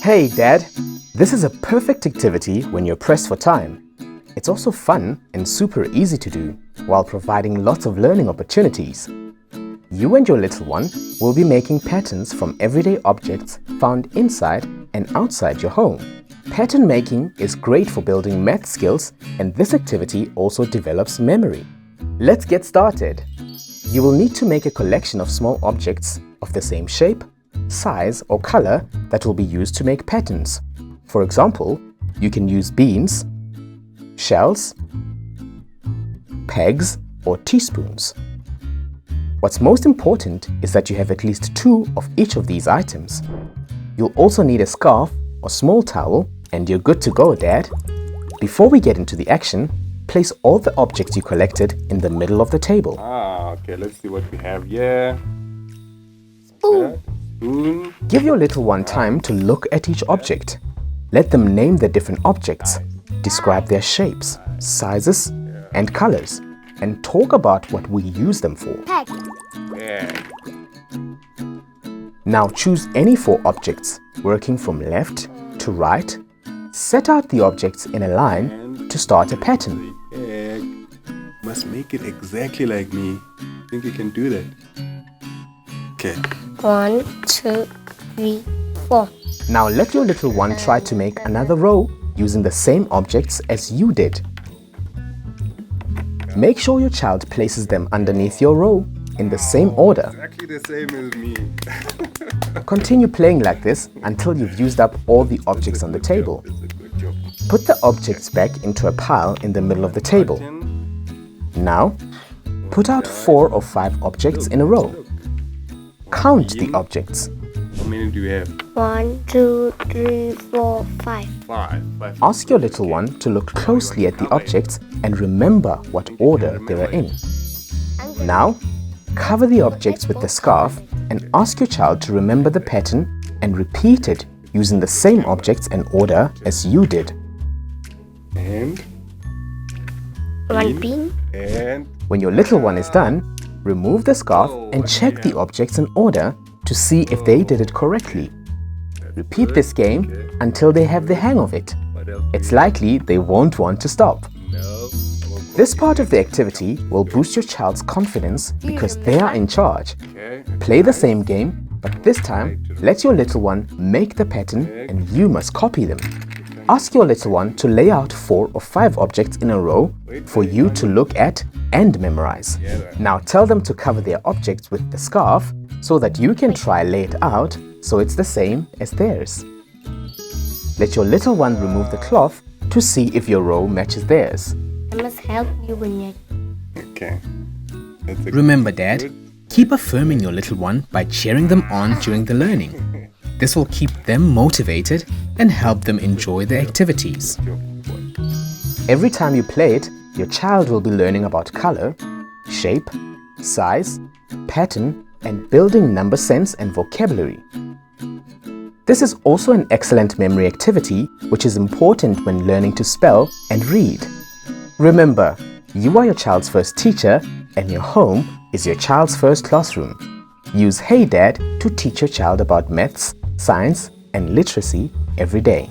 Hey Dad, this is a perfect activity when you're pressed for time. It's also fun and super easy to do while providing lots of learning opportunities. You and your little one will be making patterns from everyday objects found inside and outside your home. Pattern making is great for building math skills, and this activity also develops memory. Let's get started. You will need to make a collection of small objects of the same shape, size or color that will be used to make patterns. For example, you can use beans, shells, pegs or teaspoons. What's most important is that you have at least 2 of each of these items. You'll also need a scarf or small towel, and you're good to go, Dad. Before we get into the action, place all the objects you collected in the middle of the table. Okay, let's see what we have here. Spoon. Spoon. Give your little one time to look at each object. Let them name the different objects, describe their shapes, sizes, and colors, and talk about what we use them for. Peg. Yeah. Now choose any 4 objects, working from left to right. Set out the objects in a line to start a pattern. Egg. Must make it exactly like me. Think you can do that? Okay. 1, 2, 3, 4. Now let your little one try to make another row using the same objects as you did. Make sure your child places them underneath your row in the same order. Exactly the same as me. Continue playing like this until you've used up all the objects on the table. That's a good job. Put the objects back into a pile in the middle of the table. Now, put out 4 or 5 objects in a row. Count the objects. How many do we have? 1, 2, 3, 4, 5. 5. Ask your little one to look closely at the objects and remember what order they are in. Now, cover the objects with the scarf and ask your child to remember the pattern and repeat it using the same objects and order as you did. And 1 bean. and When your little one is done, remove the scarf and check the objects in order to see if they did it correctly. Repeat this game until they have the hang of it. what else? It's likely they won't want to stop. No. This part of the activity will boost your child's confidence because they are in charge. Okay. Play the same game, but this time, let your little one make the pattern and you must copy them. Ask your little one to lay out 4 or 5 objects in a row for you to look at and memorize. Now tell them to cover their objects with the scarf so that you can try lay it out so it's the same as theirs. Let your little one remove the cloth to see if your row matches theirs. I must help you when you're... Okay. That's a Remember, Dad, keep affirming your little one by cheering them on during the learning. This will keep them motivated and help them enjoy the activities. Every time you play it, your child will be learning about color, shape, size, pattern, and building number sense and vocabulary. This is also an excellent memory activity which is important when learning to spell and read. Remember, you are your child's first teacher and your home is your child's first classroom. Use Hey Dad to teach your child about maths, science, and literacy every day.